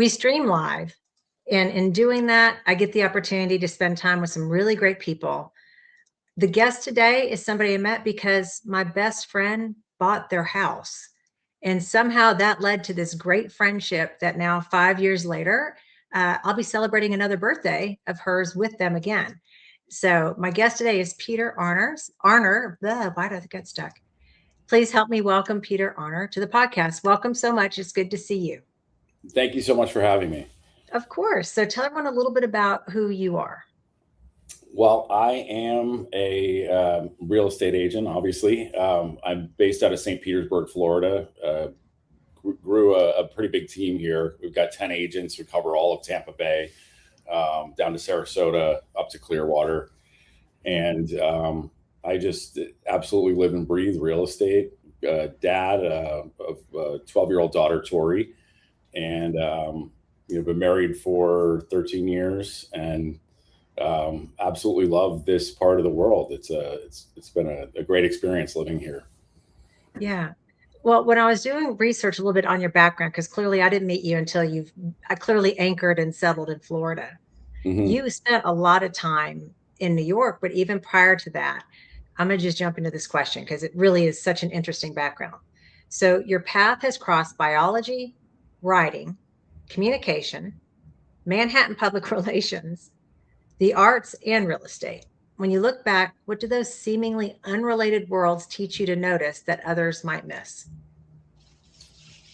we stream live. And in doing that, I get the opportunity to spend time with some really great people. The guest today is somebody I met because my best friend bought their house. And somehow that led to this great friendship that now 5 years later, I'll be celebrating another birthday of hers with them again. So my guest today is Peter Arner. Arner, why did I get stuck? Please help me welcome Peter Arner to the podcast. Welcome so much. It's good to see you. Thank you so much for having me. Of course. So tell everyone a little bit about who you are. Well, I am a real estate agent, obviously. I'm based out of St. Petersburg, Florida. Grew a pretty big team here. We've got 10 agents who cover all of Tampa Bay, down to Sarasota, up to Clearwater. And I just absolutely live and breathe real estate. Dad of a 12-year-old daughter, Tori. And been married for 13 years and absolutely love this part of the world. It's been a great experience living here. Yeah. Well, when I was doing research a little bit on your background, because clearly I didn't meet you until I clearly anchored and settled in Florida. Mm-hmm. You spent a lot of time in New York, but even prior to that, I'm going to just jump into this question because it really is such an interesting background. So your path has crossed biology, writing, communication, Manhattan public relations, the arts, and real estate. When you look back, what do those seemingly unrelated worlds teach you to notice that others might miss?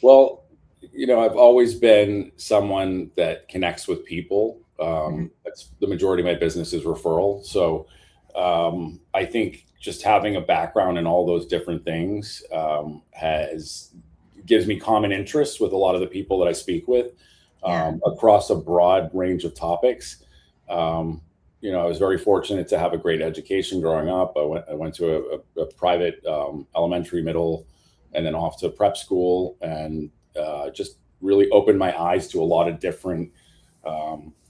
Well, I've always been someone that connects with people. That's the majority of my business is referral. So I think just having a background in all those different things gives me common interests with a lot of the people that I speak with across a broad range of topics. I was very fortunate to have a great education growing up. I went to a private elementary, middle, and then off to prep school, and just really opened my eyes to a lot of different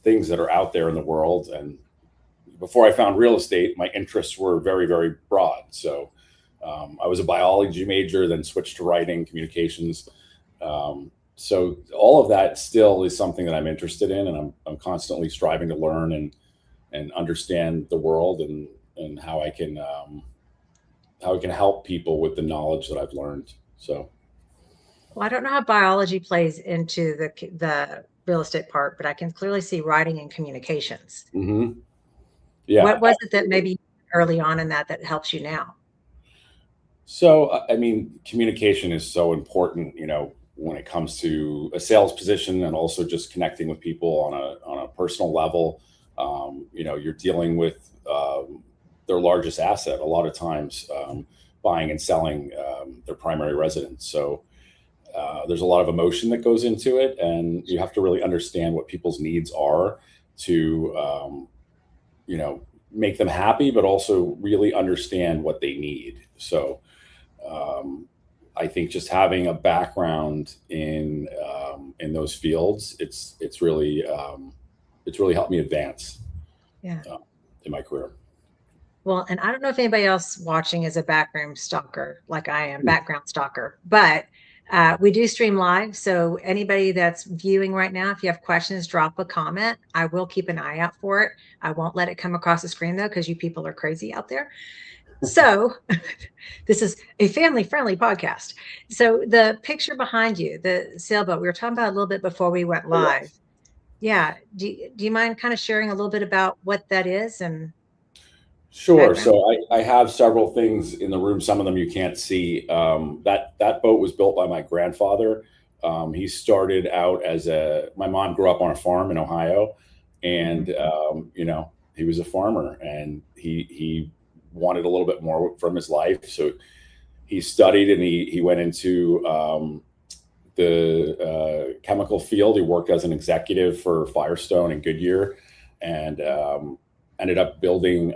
things that are out there in the world. And before I found real estate, my interests were very, very broad. So I was a biology major, then switched to writing, communications. So all of that still is something that I'm interested in, and I'm constantly striving to learn and understand the world and how I can help people with the knowledge that I've learned. So, well, I don't know how biology plays into the real estate part, but I can clearly see writing and communications. Mm-hmm. Yeah. What was it that maybe early on in that helps you now? So, I mean, communication is so important, when it comes to a sales position and also just connecting with people on a personal level. You're dealing with their largest asset a lot of times, buying and selling their primary residence. So there's a lot of emotion that goes into it, and you have to really understand what people's needs are to make them happy, but also really understand what they need. So I think just having a background in those fields, it's really helped me advance in my career. Well, and I don't know if anybody else watching is a background stalker like I am, background stalker, but we do stream live. So anybody that's viewing right now, if you have questions, drop a comment. I will keep an eye out for it. I won't let it come across the screen though, because you people are crazy out there. So this is a family-friendly podcast. So the picture behind you, the sailboat, we were talking about a little bit before we went live. Yeah. Do you mind kind of sharing a little bit about what that is? And sure. background? So I have several things in the room. Some of them you can't see. That boat was built by my grandfather. He started out my mom grew up on a farm in Ohio, and he was a farmer, and he wanted a little bit more from his life. So he studied, and he went into the chemical field. He worked as an executive for Firestone and Goodyear, and ended up building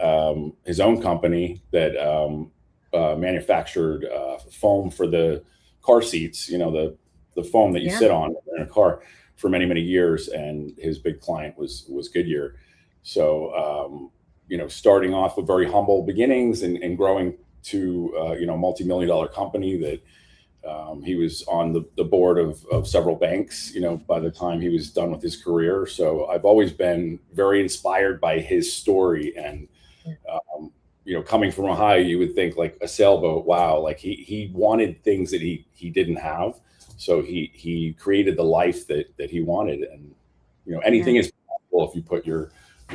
his own company that manufactured foam for the car seats, the foam that you sit on in a car, for many, many years. And his big client was Goodyear. So, starting off with very humble beginnings and growing to, multi-million-dollar company that He was on the board of several banks, by the time he was done with his career. So I've always been very inspired by his story. And, coming from Ohio, you would think like a sailboat, wow, like he wanted things that he didn't have. So he created the life that he wanted. And, anything Yeah. is possible if you put your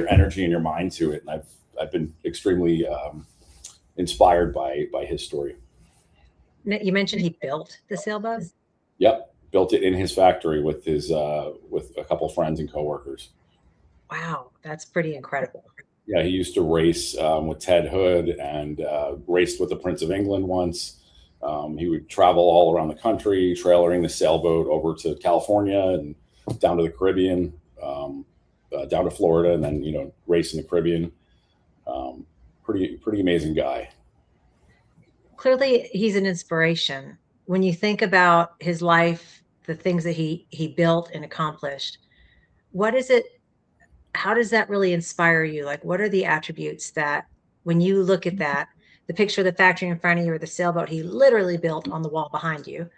energy and your mind to it. And I've been extremely inspired by his story. You mentioned he built the sailboat. Yep, built it in his factory with a couple friends and coworkers. Wow, that's pretty incredible. Yeah, he used to race with Ted Hood and raced with the Prince of England once. He would travel all around the country, trailering the sailboat over to California and down to the Caribbean, down to Florida, and then race in the Caribbean. Pretty amazing guy. Clearly, he's an inspiration. When you think about his life, the things that he built and accomplished, what is it? How does that really inspire you? Like, what are the attributes that when you look at that, the picture of the factory in front of you or the sailboat he literally built on the wall behind you,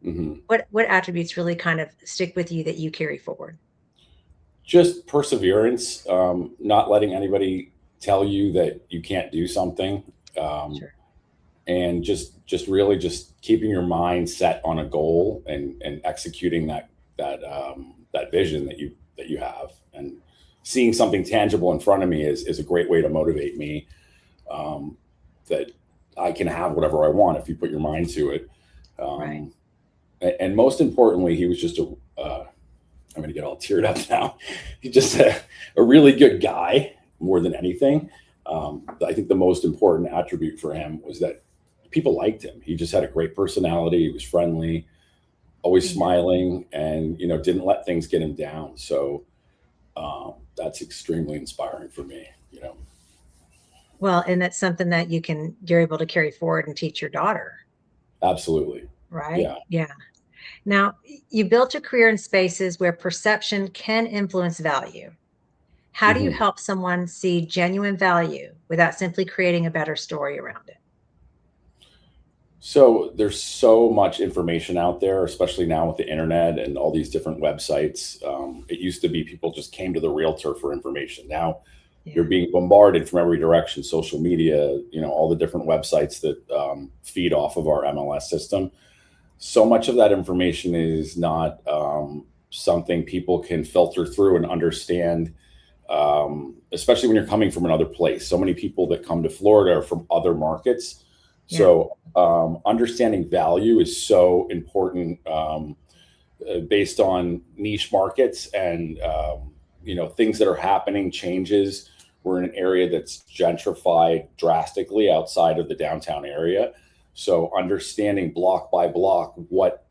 Hmm. what attributes really kind of stick with you that you carry forward? Just perseverance, not letting anybody tell you that you can't do something, um, Sure. and just really just keeping your mind set on a goal and executing that vision that you have, and seeing something tangible in front of me is a great way to motivate me, that I can have whatever I want if you put your mind to it. Right. Um, and most importantly, he was just I'm going to get all teared up now. He's just a really good guy more than anything. I think the most important attribute for him was that people liked him. He just had a great personality. He was friendly, always Yeah. smiling, and didn't let things get him down. So that's extremely inspiring for me. Well, and that's something that you're able to carry forward and teach your daughter, Absolutely. right? Yeah. Yeah. Now, you built a career in spaces where perception can influence value. How do you Mhm. help someone see genuine value without simply creating a better story around it? So there's so much information out there, especially now with the internet and all these different websites. It used to be people just came to the realtor for information. Now you're Yeah. being bombarded from every direction, social media, all the different websites that feed off of our MLS system. So much of that information is not something people can filter through and understand, especially when you're coming from another place. So many people that come to Florida are from other markets. Yeah. So understanding value is so important, based on niche markets and things that are happening, changes. We're in an area that's gentrified drastically outside of the downtown area. So understanding block by block what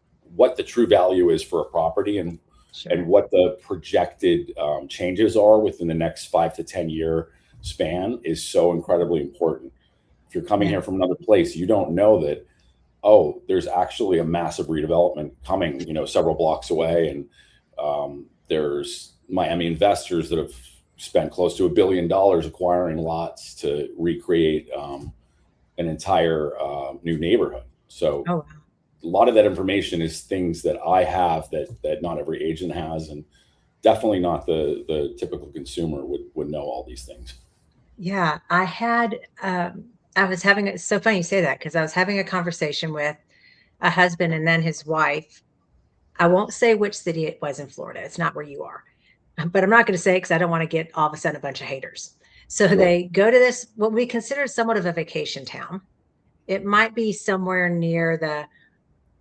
the true value is for a property, and Sure. what the projected changes are within the next 5 to 10 year span is so incredibly important. If you're coming Yeah. here from another place, you don't know that, oh, there's actually a massive redevelopment coming, several blocks away. And there's Miami investors that have spent close to $1 billion acquiring lots to recreate an entire new neighborhood. So Oh, wow. a lot of that information is things that I have that not every agent has, and definitely not the typical consumer would know all these things. Yeah. I was having, it's so funny you say that because I was having a conversation with a husband and then his wife. I won't say which city it was in Florida. It's not where you are, but I'm not going to say because I don't want to get all of a sudden a bunch of haters. So Sure. they go to this, what we consider somewhat of a vacation town. It might be somewhere near the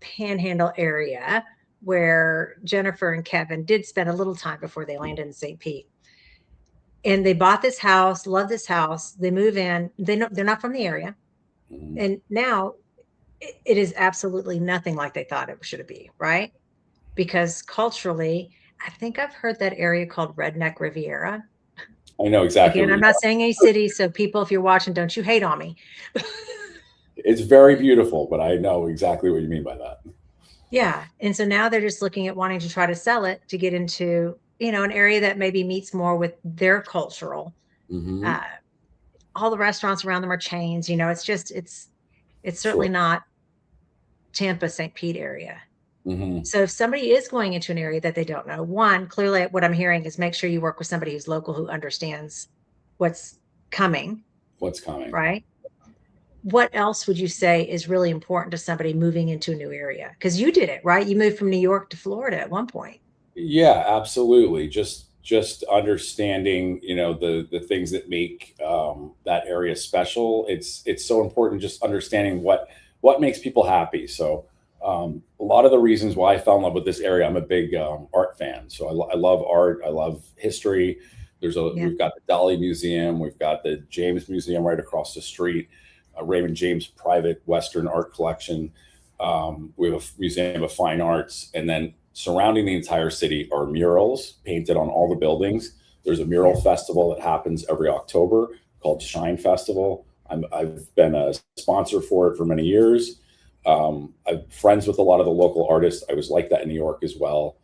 Panhandle area where Jennifer and Kevin did spend a little time before they landed in St. Pete. And they bought this house, love this house. They move in. They know they're not from the area, Mhm. and now it is absolutely nothing like they thought it should be, right? Because culturally, I think I've heard that area called Redneck Riviera. I know exactly Again, what I'm you not saying any city, so people, if you're watching, don't you hate on me. It's very beautiful, but I know exactly what you mean by that. Yeah. And so now they're just looking at wanting to try to sell it to get into, an area that maybe meets more with their cultural. Hmm. Uh, all the restaurants around them are chains. It's just, it's certainly Sure. not Tampa, St. Pete area. Hmm. So if somebody is going into an area that they don't know, one, clearly what I'm hearing is make sure you work with somebody who's local who understands what's coming, What's coming? right? What else would you say is really important to somebody moving into a new area? Because you did it, right? You moved from New York to Florida at one point. Yeah, absolutely. Just understanding, the things that make that area special. It's so important. Just understanding what makes people happy. So a lot of the reasons why I fell in love with this area, I'm a big art fan. So I love art. I love history. Yeah. We've got the Dolly Museum. We've got the James Museum right across the street. Raymond James private Western art collection. We have a museum of fine arts, and then surrounding the entire city are murals painted on all the buildings. There's a Yeah. mural festival that happens every October called Shine Festival. I've been a sponsor for it for many years. I'm friends with a lot of the local artists. I was like that in New York as well.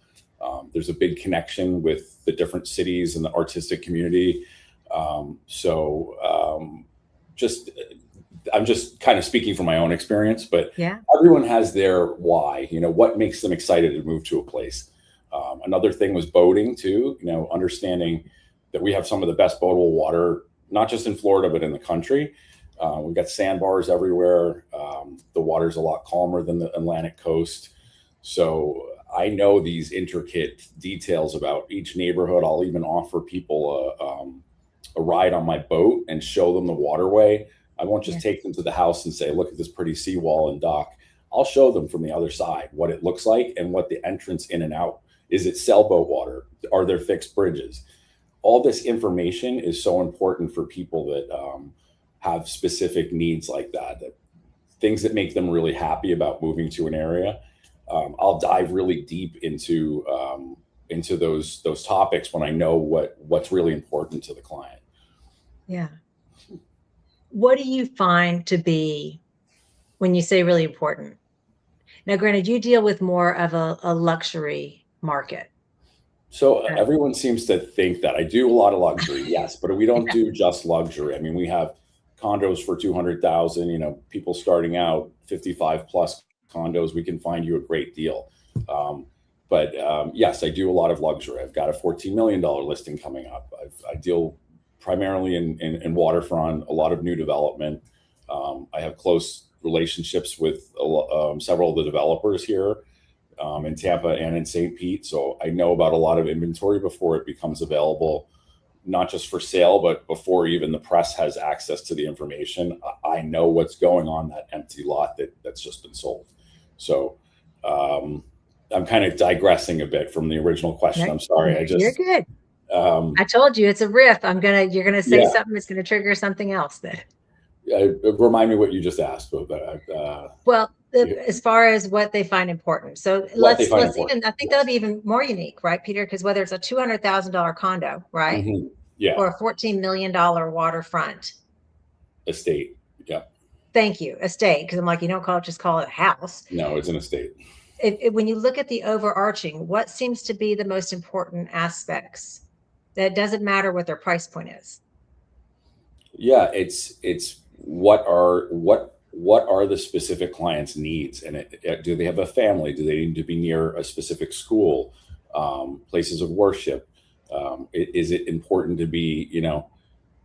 There's a big connection with the different cities and the artistic community. Just I'm just kind of speaking from my own experience, but Yeah. everyone has their why, what makes them excited to move to a place. Another thing was boating too, understanding that we have some of the best boatable water, not just in Florida, but in the country. We've got sandbars everywhere. The water's a lot calmer than the Atlantic coast. So I know these intricate details about each neighborhood. I'll even offer people a ride on my boat and show them the waterway. I won't just Yeah. take them to the house and say, look at this pretty seawall and dock. I'll show them from the other side what it looks like and what the entrance in and out is. It sailboat water? Are there fixed bridges? All this information is so important for people that have specific needs like that, things that make them really happy about moving to an area. I'll dive really deep into those topics when I know what's really important to the client. Yeah. What do you find to be, when you say really important? Now, granted, you deal with more of a luxury market. So Uh, everyone seems to think that I do a lot of luxury, yes, but we don't yeah. do just luxury. I mean, we have condos for 200,000. People starting out 55 plus condos. We can find you a great deal. But yes, I do a lot of luxury. I've got a $14 million listing coming up. I deal primarily in waterfront, a lot of new development. I have close relationships with several of the developers here in Tampa and in St. Pete. So I know about a lot of inventory before it becomes available, not just for sale, but before even the press has access to the information. I know what's going on that empty lot that's just been sold. So I'm kind of digressing a bit from the original question. No, I'm sorry. you're good. Um, I told you it's a riff. You're gonna say yeah, something that's gonna trigger something else then. remind me what you just asked, but Well, as far as what they find important. So what they find let's important. even, I think that'll Yes. be even more unique, right, Peter? Because whether it's a $200,000 condo, right? Hmm. Yeah. Or a $14 million waterfront. Estate. Yeah. Thank you, estate. Because I'm like, you don't just call it a house. No, it's an estate. When you look at the overarching, what seems to be the most important aspects? That doesn't matter what their price point is. Yeah, it's what are the specific clients' needs, and do they have a family? Do they need to be near a specific school, places of worship? Is it important to be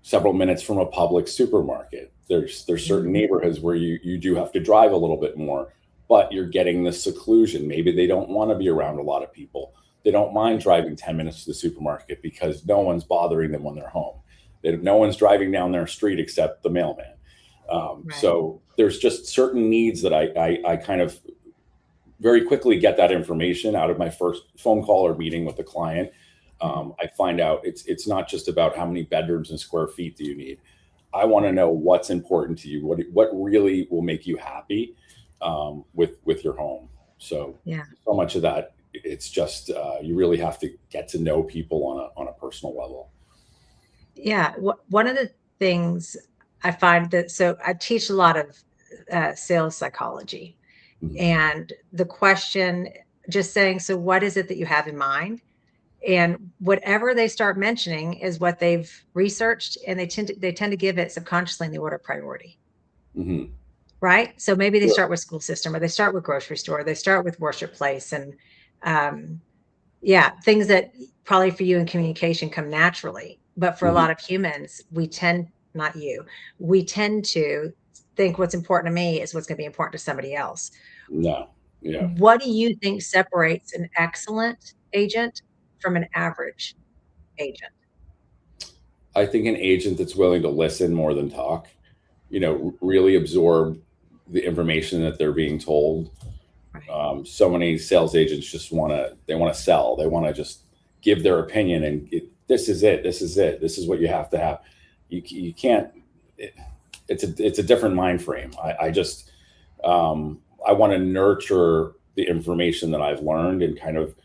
several minutes from a public supermarket? There's certain Mhm. neighborhoods where you do have to drive a little bit more, but you're getting the seclusion. Maybe they don't want to be around a lot of people. They don't mind driving 10 minutes to the supermarket because no one's bothering them when they're home. No one's driving down their street except the mailman. Right. So there's just certain needs that I kind of very quickly get that information out of my first phone call or meeting with the client. Mhm. I find out it's not just about how many bedrooms and square feet do you need. I want to know what's important to you, what really will make you happy with your home. Yeah. So much of that, it's just you really have to get to know people on a personal level. Yeah. One of the things I find that, so I teach a lot of sales psychology, Mhm. and the question, just saying, so what is it that you have in mind? And whatever they start mentioning is what they've researched, and they tend to give it subconsciously in the order of priority. Mhm. right? So maybe they Sure. start with school system, or they start with grocery store, they start with worship place, and um, yeah, things that probably for you in communication come naturally. But for a Mhm. lot of humans, not you, we tend to think what's important to me is what's going to be important to somebody else. No. Yeah. What do you think separates an excellent agent from an average agent? I think an agent that's willing to listen more than talk, really absorb the information that they're being told. Right. So many sales agents just they want to sell. They want to just give their opinion and this is it. This is it. This is what you have to have. You can't, it, it's a different mind frame. I want to nurture the information that I've learned and kind of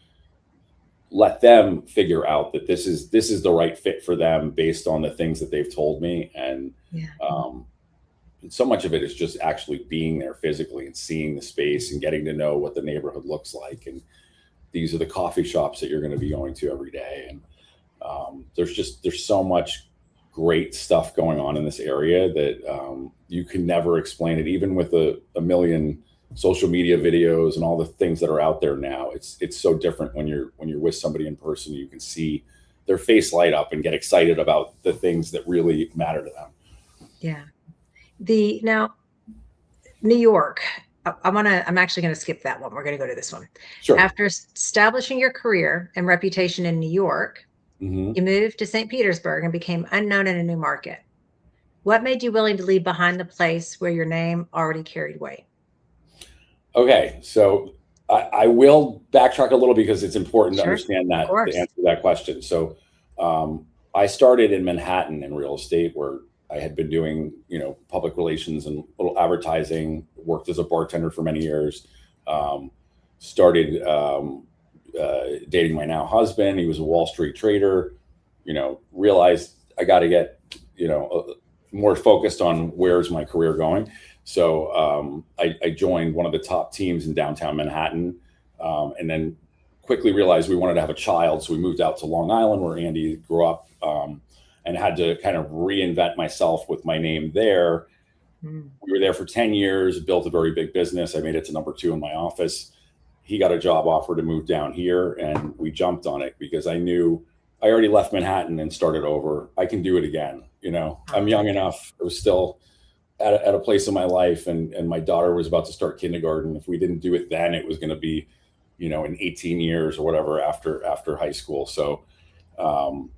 let them figure out that this is the right fit for them based on the things that they've told me. And Yeah. um, so much of it is just actually being there physically and seeing the space and getting to know what the neighborhood looks like. And these are the coffee shops that you're going to be going to every day. And there's so much great stuff going on in this area that you can never explain it, even with a million social media videos and all the things that are out there now. It's so different when you're with somebody in person. You can see their face light up and get excited about the things that really matter to them. Yeah. The now New York. I'm actually gonna skip that one. We're gonna go to this one. Sure. After establishing your career and reputation in New York, Hmm. you moved to St. Petersburg and became unknown in a new market. What made you willing to leave behind the place where your name already carried weight? Okay, so I will backtrack a little because it's important to Sure, understand of that to course. answer that question. So I started in Manhattan in real estate, where I had been doing public relations and little advertising. Worked as a bartender for many years. Um, Started dating my now husband. He was a Wall Street trader. Realized I got to get more focused on where's my career going. So I joined one of the top teams in downtown Manhattan, and then quickly realized we wanted to have a child. So we moved out to Long Island, where Andy grew up, and had to kind of reinvent myself with my name there. Mm, We were there for 10 years, built a very big business. I made it to number two in my office. He got a job offer to move down here, and we jumped on it because I knew I already left Manhattan and started over. I can do it again. I'm young yeah. enough. I was still at a place in my life, and my daughter was about to start kindergarten. If we didn't do it then, it was going to be in 18 years or whatever after high school. So um,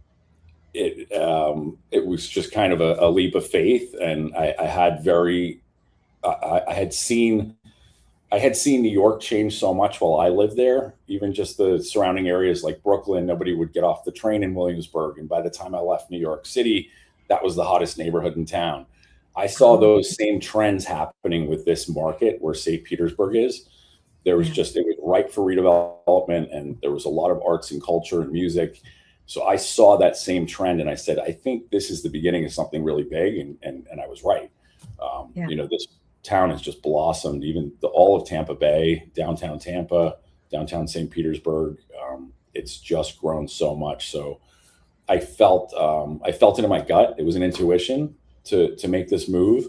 it was just kind of a leap of faith. And I had very I had seen New York change so much while I lived there. Even just the surrounding areas like Brooklyn, nobody would get off the train in Williamsburg, and by the time I left New York City, that was the hottest neighborhood in town. I saw Oh, those same trends happening with this market where St. Petersburg is. yeah. It was ripe for redevelopment, and there was a lot of arts and culture and music. So I saw that same trend, and I said, I think this is the beginning of something really big, and I was right. Yeah. This town has just blossomed. Even all of Tampa Bay, downtown Tampa, downtown St. Petersburg, it's just grown so much. So I felt it in my gut. It was an intuition to make this move.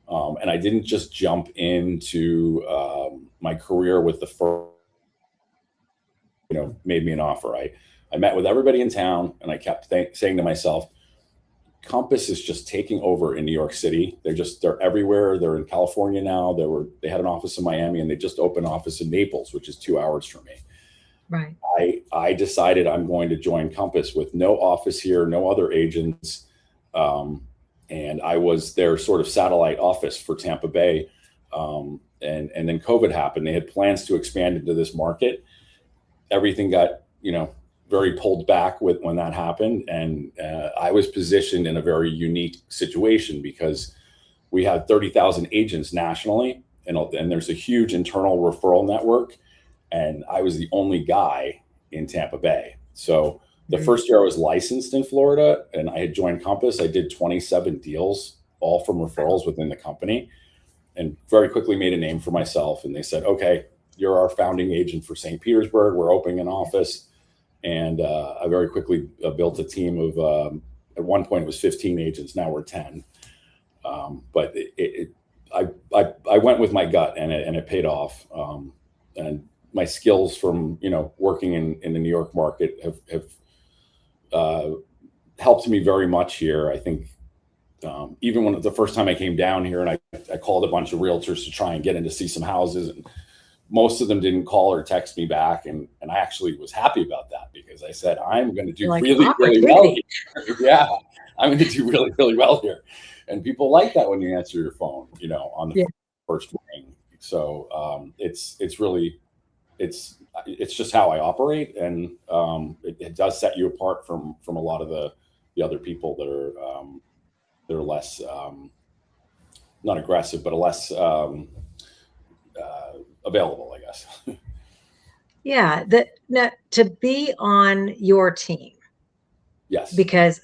And I didn't just jump into my career with the first, made me an offer. I met with everybody in town, and I kept saying to myself, Compass is just taking over in New York City. They're everywhere. They're in California now. They had an office in Miami, and they just opened an office in Naples, which is 2 hours from me. Right. I decided I'm going to join Compass with no office here, no other agents. And I was their sort of satellite office for Tampa Bay. And then COVID happened. They had plans to expand into this market. Everything got, very pulled back when that happened. And I was positioned in a very unique situation because we had 30,000 agents nationally, and there's a huge internal referral network. And I was the only guy in Tampa Bay. So the Mm, first year I was licensed in Florida and I had joined Compass, I did 27 deals, all from referrals within the company, and very quickly made a name for myself. And they said, okay, you're our founding agent for St. Petersburg. We're opening an office. And I very quickly built a team of, at one point it was 15 agents. Now we're 10. But I went with my gut, and it paid off. And my skills from, working in the New York market have uh, helped me very much here. I think, even when the first time I came down here, and I called a bunch of realtors to try and get in to see some houses, and most of them didn't call or text me back, and I actually was happy about that, because I said, I'm going to You're do like, really, really well opportunity. here. Yeah, I'm going to do really, really well here. And people like that when you answer your phone, on the Yeah. first ring. So it's really, it's just how I operate, and it does set you apart from a lot of the other people that are less, not aggressive, but less available, I guess. Yeah. That now, to be on your team, Yes. because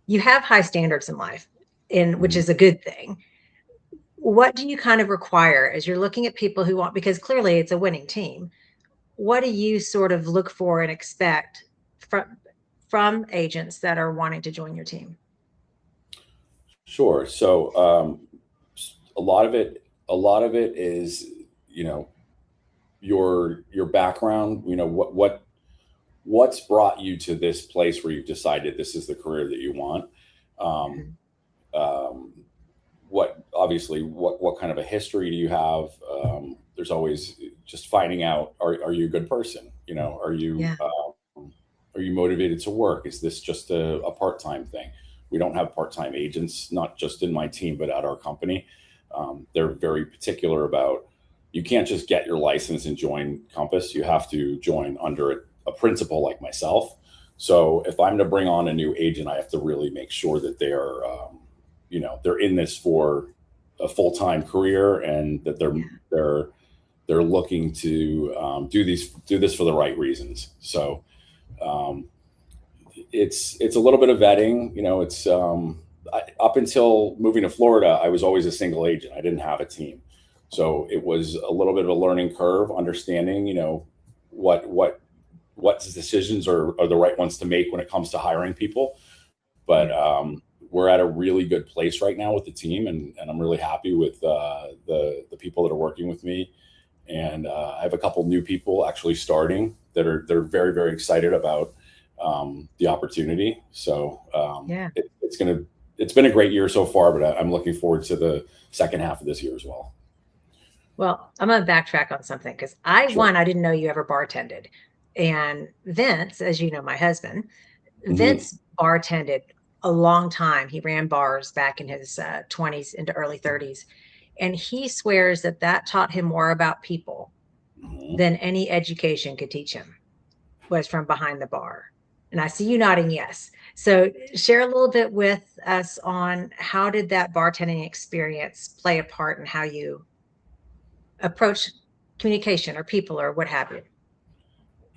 you have high standards in life, and which Mhm. is a good thing. What do you kind of require as you're looking at people who want, because clearly it's a winning team? What do you sort of look for and expect from agents that are wanting to join your team? Sure. So a lot of it is, you know your background. What's brought you to this place where you've decided this is the career that you want. Um, Mhm. um, what obviously what kind of a history do you have? There's always just finding out, are you a good person? Yeah. Are you motivated to work? Is this just a part-time thing? We don't have part-time agents, not just in my team, but at our company. They're very particular about, you can't just get your license and join Compass. You have to join under a principal like myself. So if I'm to bring on a new agent, I have to really make sure that they're in this for a full-time career, and that Yeah. they're looking to do this for the right reasons. So um, it's a little bit of vetting. Up until moving to Florida, I was always a single agent. I didn't have a team, so it was a little bit of a learning curve, understanding what decisions are the right ones to make when it comes to hiring people. But Yeah. we're at a really good place right now with the team, and I'm really happy with the people that are working with me. And I have a couple new people actually starting they're very, very excited about the opportunity. So Yeah. it's been a great year so far, but I'm looking forward to the second half of this year as well. Well, I'm going to backtrack on something because I, Sure. one, I didn't know you ever bartended. And Vince, as you know, my husband, Hmm. Vince bartended a long time. He ran bars back in his 20s into early 30s. And he swears that that taught him more about people Hmm. than any education could teach him, was from behind the bar. And I see you nodding yes. So share a little bit with us on how did that bartending experience play a part in how you approach communication or people or what have you?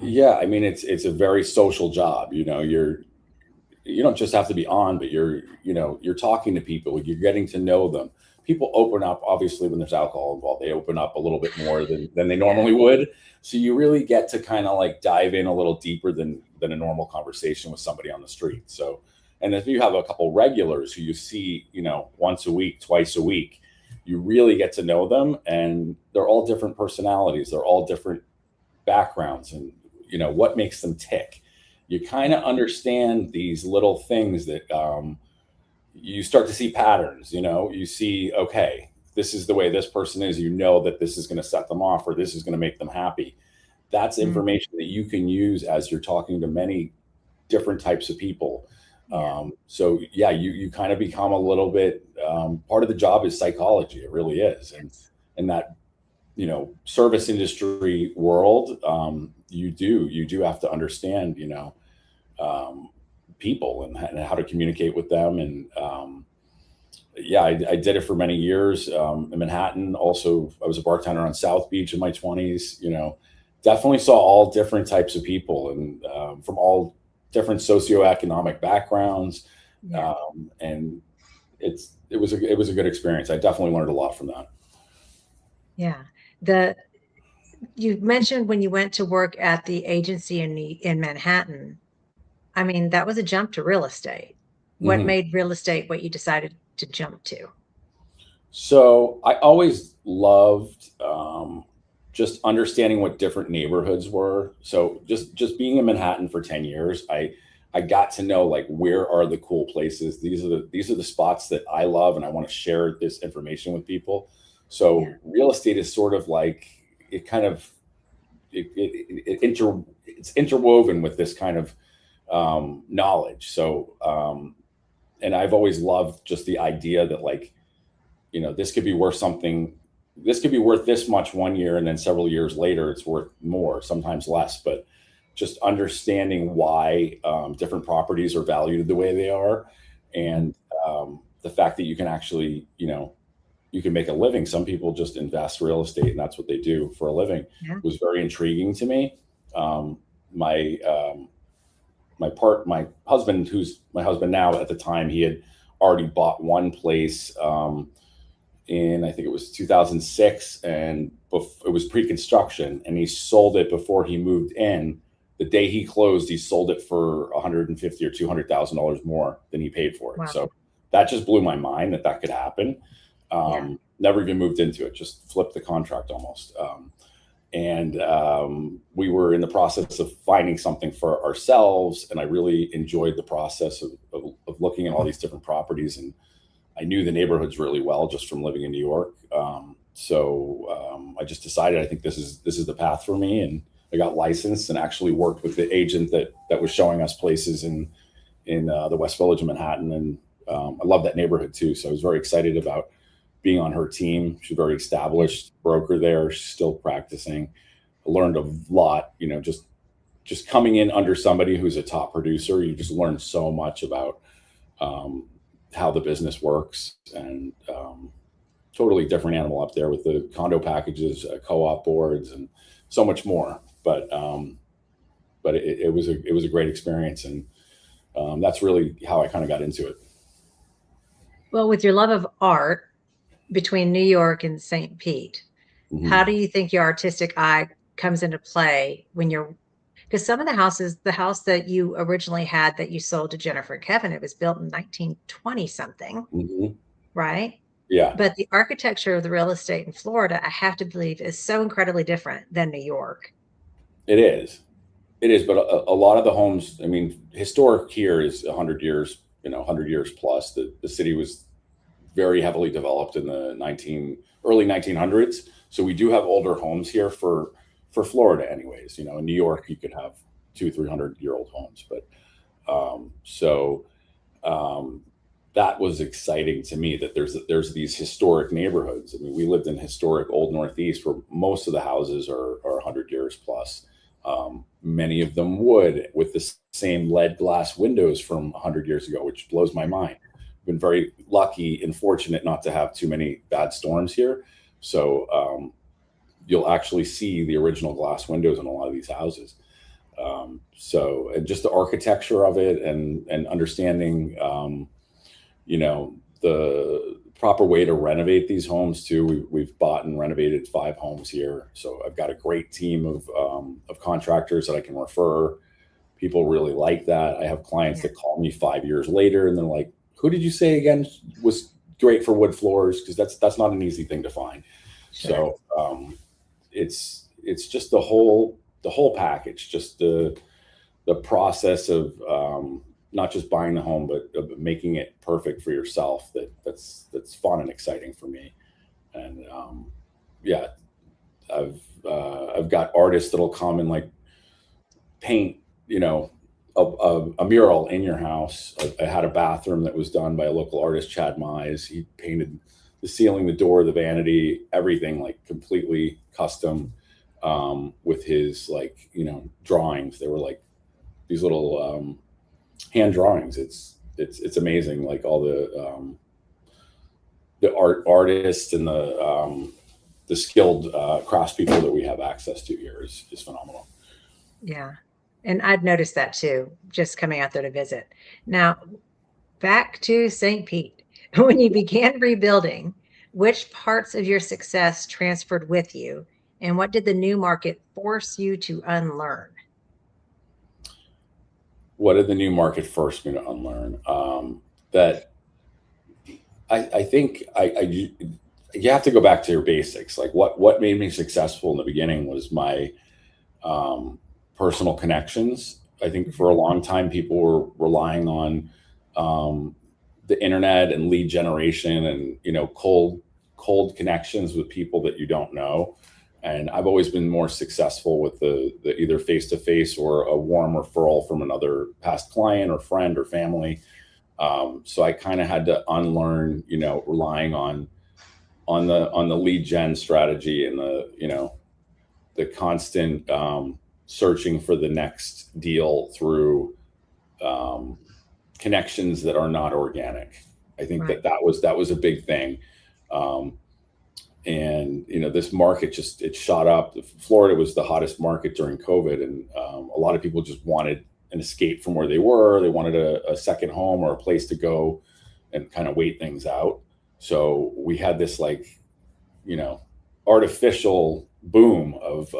Yeah, I mean, it's a very social job. You don't just have to be on, but you're talking to people, you're getting to know them. People open up, obviously, when there's alcohol involved. They open up a little bit more than they Yeah. normally would. So you really get to kind of like dive in a little deeper than a normal conversation with somebody on the street. So, and if you have a couple regulars who you see, once a week, twice a week, you really get to know them, and they're all different personalities. They're all different backgrounds, and what makes them tick. You kind of understand these little things that you start to see patterns. You see, okay, this is the way this person is. That this is going to set them off, or this is going to make them happy. That's Mm, information that you can use as you're talking to many different types of people. yeah. So yeah, you kind of become a little bit, part of the job is psychology. It really is. And that, service industry world, you do have to understand, um, people, and how to communicate with them. And yeah, I did it for many years in Manhattan. Also, I was a bartender on South Beach in my 20s. Definitely saw all different types of people, and from all different socioeconomic backgrounds. Yeah. And it was a good experience. I definitely learned a lot from that. Yeah. The You mentioned when you went to work at the agency in Manhattan. I mean, that was a jump to real estate. What Hmm. made real estate what you decided to jump to? So I always loved just understanding what different neighborhoods were. So just being in Manhattan for 10 years, I got to know like where are the cool places. These are the spots that I love, and I want to share this information with people. Yeah. So real estate is sort of like it kind of it's interwoven with this kind of knowledge. So and I've always loved just the idea that like this could be worth something. This could be worth this much one year, and then several years later, it's worth more, sometimes less. But just understanding why different properties are valued the way they are, and the fact that you can actually, you can make a living. Some people just invest real estate, and that's what they do for a living. Yeah. Was very intriguing to me. Um, my my husband, who's my husband now, at the time, he had already bought one place. In I think it was 2006, and it was pre-construction, and he sold it before he moved in. The day he closed, he sold it for 150 or $200,000 more than he paid for it. Wow. So that just blew my mind that that could happen. Yeah. Never even moved into it, just flipped the contract almost. And we were in the process of finding something for ourselves, and I really enjoyed the process of looking at all these different properties, and I knew the neighborhoods really well just from living in New York. So I just decided I think this is the path for me, and I got licensed and actually worked with the agent that was showing us places in the West Village of Manhattan, and I love that neighborhood too. So I was very excited about being on her team. She's a very established broker there. She's still practicing. I learned a lot, just coming in under somebody who's a top producer. You just learn so much about um, how the business works, and totally different animal up there with the condo packages, co-op boards, and so much more. But it was a great experience, and that's really how I kind of got into it. Well, with your love of art between New York and St. Pete, how Hmm. do you think your artistic eye comes into play when you're, because some of the houses, the house that you originally had that you sold to Jennifer and Kevin, it was built in 1920 something, Hmm. right? Yeah, But the architecture of the real estate in Florida, I have to believe, is so incredibly different than New York. it is. It is, but a lot of the homes, I mean, historic here is 100 years, 100 years plus. The city was very heavily developed in the early 1900s. So we do have older homes here for Florida, anyways. In New York, you could have 200-300-year-old homes, but so um, that was exciting to me that there's these historic neighborhoods. I mean, we lived in historic Old Northeast where most of the houses are 100 years plus. Many of them wood with the same lead glass windows from 100 years ago, which blows my mind. Been very lucky and fortunate not to have too many bad storms here. So you'll actually see the original glass windows in a lot of these houses. So and just the architecture of it, and understanding, the proper way to renovate these homes too. We've bought and renovated 5 homes here. So I've got a great team of contractors that I can refer. People really like that. I have clients Yeah, that call me 5 years later, and they're like, "Who did you say again was great for wood floors?" Because that's not an easy thing to find. sure. So it's just the whole package, just the process of not just buying the home, but of making it perfect for yourself. That's fun and exciting for me. And yeah, I've got artists that'll come and like paint, a mural in your house. I had a bathroom that was done by a local artist, Chad Mize. He painted the ceiling, the door, the vanity, everything like completely custom, with his like drawings. They were like these little hand drawings. It's amazing. Like all the artists and the skilled craftspeople that we have access to here is phenomenal. Yeah. And I'd noticed that too, just coming out there to visit. Now, back to St. Pete. When you began rebuilding, which parts of your success transferred with you, and what did the new market force you to unlearn? What did the new market force me to unlearn? That I think you have to go back to your basics. Like what made me successful in the beginning was my um, personal connections. I think for a long time people were relying on um, the internet and lead generation and cold connections with people that you don't know. And I've always been more successful with the either face to face or a warm referral from another past client or friend or family. So I kind of had to unlearn, relying on the lead gen strategy and the constant searching for the next deal through um, connections that are not organic. I think Right. that was a big thing. Um, and this market just it shot up. Florida was the hottest market during COVID, and a lot of people just wanted an escape from where they were. They wanted a second home or a place to go and kind of wait things out. So we had this you know artificial boom of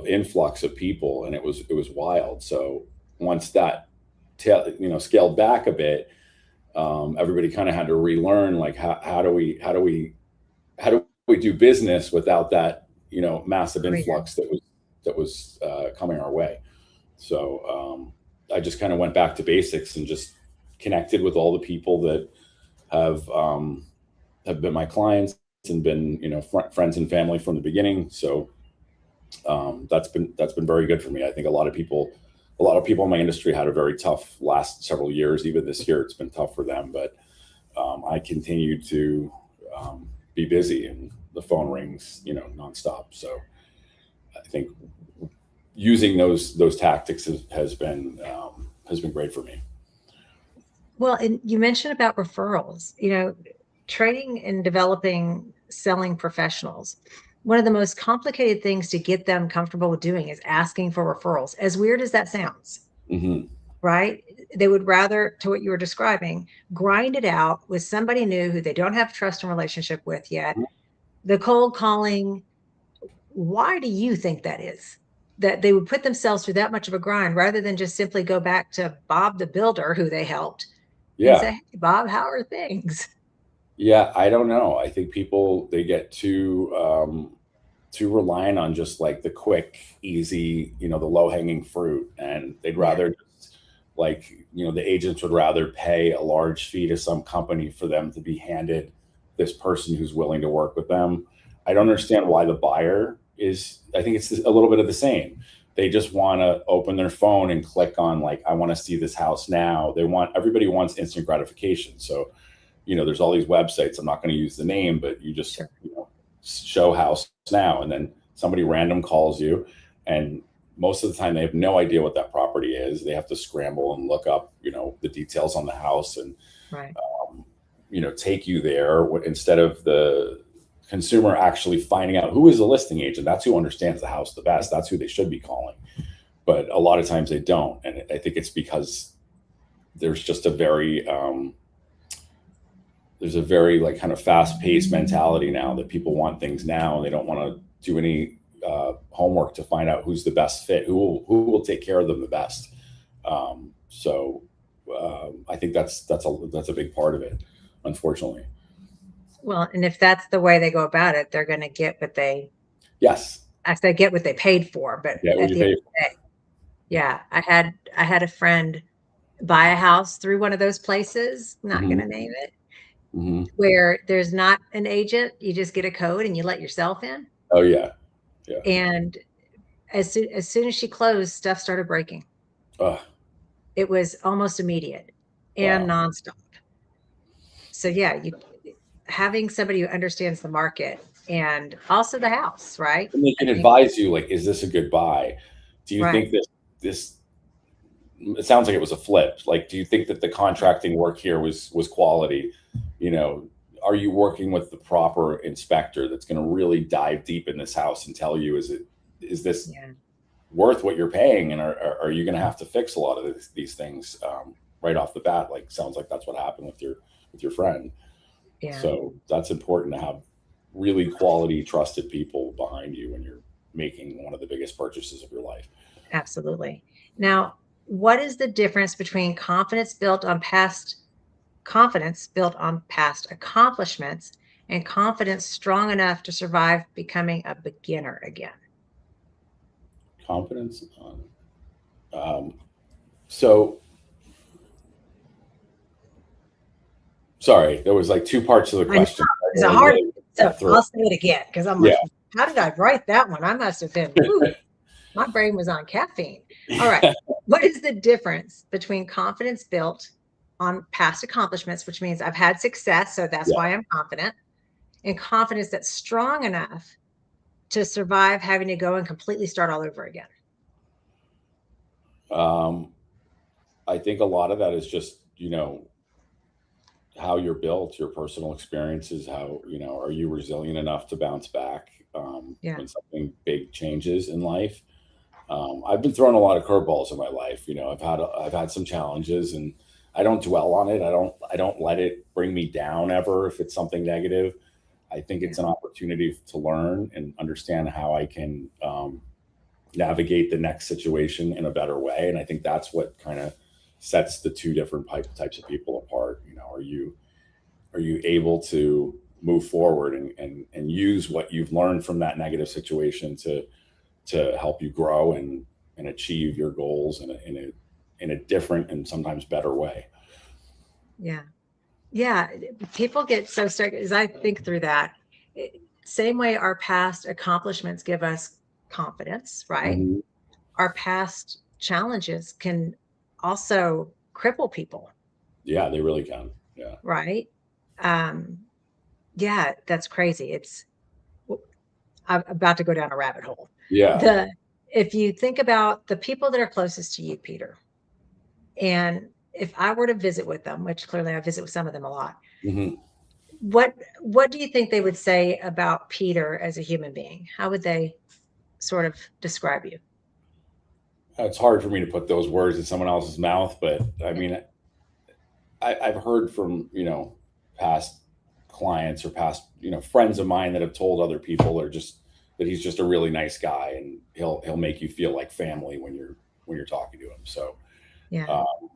influx of people, and it was wild. So once that scaled back a bit, everybody kind of had to relearn like how do we do business without that massive Oh, yeah. influx that was coming our way. So I just kind of went back to basics and just connected with all the people that have been my clients and been friends and family from the beginning. So that's been very good for me. I think a lot of people in my industry had a very tough last several years. Even this year, it's been tough for them. But I continue to be busy, and the phone rings, nonstop. So I think using those tactics has been great for me. Well, and you mentioned about referrals, training and developing selling professionals. One of the most complicated things to get them comfortable with doing is asking for referrals. As weird as that sounds, Hmm. right? They would rather, to what you were describing, grind it out with somebody new who they don't have trust and relationship with yet. The cold calling, why do you think that is? That they would put themselves through that much of a grind rather than just simply go back to Bob the builder who they helped and Yeah, say, "Hey, Bob, how are things?" yeah. I don't know. I think people they get too reliant on just like the quick, easy, the low hanging fruit, and they'd Yeah, rather just the agents would rather pay a large fee to some company for them to be handed this person who's willing to work with them. I don't understand why the buyer is. I think it's a little bit of the same. They just want to open their phone and click on like, I want to see this house now. Everybody wants instant gratification. So there's all these websites. I'm not going to use the name, but you just, sure. show house now. And then somebody random calls you. And most of the time they have no idea what that property is. They have to scramble and look up, the details on the house and, Right. take you there instead of the consumer actually finding out who is the listing agent. That's who understands the house the best. That's who they should be calling. But a lot of times they don't. And I think it's because there's just there's a very like kind of fast paced mentality now that people want things now and they don't want to do any homework to find out who's the best fit, who will take care of them the best. So I think that's a big part of it, unfortunately. Well, and if that's the way they go about it, they're going to get what they, Yes. I say get what they paid for. But Yeah. What at you the end pay of the day, yeah, I had a friend buy a house through one of those places, for. not going Hmm. to name it, Hmm. where there's not an agent. You just get a code and you let yourself in. Oh yeah. Yeah. And as soon as she closed, stuff started breaking. Oh, It was almost immediate and wow. nonstop. So yeah, you having somebody who understands the market and also the house, right? And they I can think advise you like, is this a good buy? Do you right. think this it sounds like it was a flip. Like, do you think that the contracting work here was quality? You know, are you working with the proper inspector that's going to really dive deep in this house and tell you, is this Yeah. worth what you're paying, and are you going to have to fix a lot of these things right off the bat? Like, sounds like that's what happened with your friend. Yeah. So that's important to have really quality, trusted people behind you when you're making one of the biggest purchases of your life. Absolutely. Now, what is the difference between confidence built on past accomplishments and confidence strong enough to survive becoming a beginner again? Confidence. So sorry, there was like two parts of the I know question. it's a hard, Really so through. I'll say it again because I'm Yeah. like, how did I write that one? I must have been, whew, my brain was on caffeine. All right. What is the difference between confidence built on past accomplishments, which means I've had success, so that's Yeah. why I'm confident, and confidence that's strong enough to survive having to go and completely start all over again? Um, I think a lot of that is just, how you're built, your personal experiences, how, are you resilient enough to bounce back Yeah. when something big changes in life? I've been thrown a lot of curveballs in my life. I've had some challenges, and I don't dwell on it. I don't let it bring me down ever if it's something negative. I think Yeah. it's an opportunity to learn and understand how I can navigate the next situation in a better way. And I think that's what kind of sets the two different types of people apart. Are you able to move forward and use what you've learned from that negative situation to help you grow and achieve your goals in a different and sometimes better way. Yeah. Yeah. People get so stuck as I think through that. Same way our past accomplishments give us confidence, right? Hmm. Our past challenges can also cripple people, Yeah, they really can. Yeah. right? Um, yeah, that's crazy. I'm about to go down a rabbit hole. Yeah. The If you think about the people that are closest to you, Peter, and if I were to visit with them, which clearly I visit with some of them a lot, Hmm. what do you think they would say about Peter as a human being? How would they sort of describe you? It's hard for me to put those words in someone else's mouth, but I mean, I've heard from past clients or past friends of mine that have told other people or just that he's just a really nice guy, and he'll make you feel like family when you're talking to him. So Yeah. um,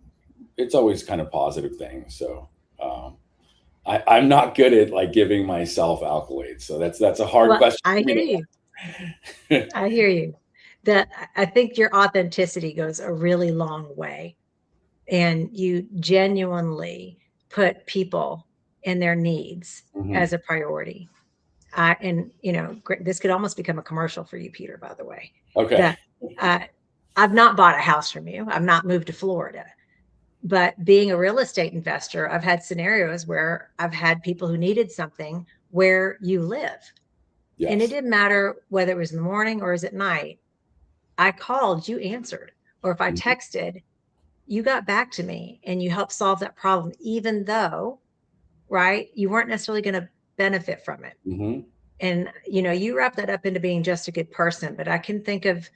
it's always kind of positive things. So um, I'm not good at like giving myself accolades, so that's a hard Well, question I for me hear to you. answer. I hear you. That I think your authenticity goes a really long way, and you genuinely put people and their needs Hmm. as a priority. And this could almost become a commercial for you, Peter, by the way. Okay. That uh, I've not bought a house from you. I've not moved to Florida, but being a real estate investor, I've had scenarios where I've had people who needed something where you live. And it Yes. didn't matter whether it was in the morning or is at night. I called, you answered. Or if I Hmm. texted, you got back to me and you helped solve that problem, even though, right, you weren't necessarily going to benefit from it. Hmm. And, you wrap that up into being just a good person. But I can think of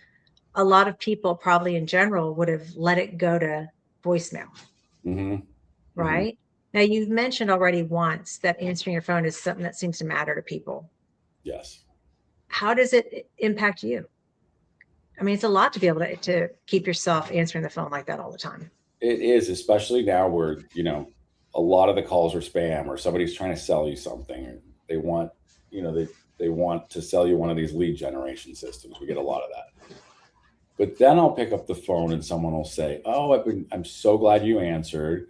a lot of people, probably in general, would have let it go to voicemail, Hmm. Hmm. right? Now, you've mentioned already once that answering your phone is something that seems to matter to people. Yes. How does it impact you? I mean, it's a lot to be able to keep yourself answering the phone like that all the time. It is, especially now where, a lot of the calls are spam or somebody's trying to sell you something. Or they want, they want to sell you one of these lead generation systems. We get a lot of that. But then I'll pick up the phone and someone will say, "Oh, I'm so glad you answered.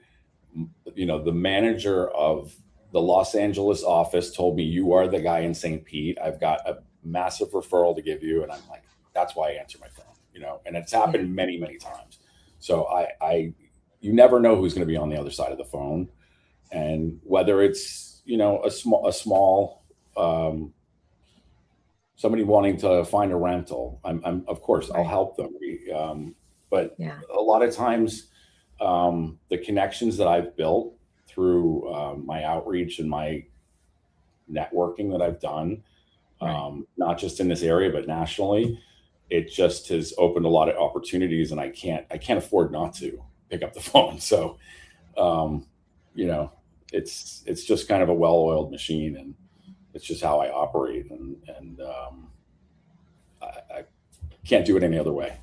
The manager of the Los Angeles office told me you are the guy in St. Pete. I've got a massive referral to give you." And I'm like, that's why I answer my phone, and it's Yeah. happened many, many times. So you never know who's going to be on the other side of the phone. And whether it's, a small, somebody wanting to find a rental, of course, I'll Right. help them. But Yeah. a lot of times, the connections that I've built through my outreach and my networking that I've done, Right. not just in this area but nationally, it just has opened a lot of opportunities, and I can't afford not to pick up the phone. So, um, you know, it's just kind of a well-oiled machine, and it's just how I operate, and I can't do it any other way.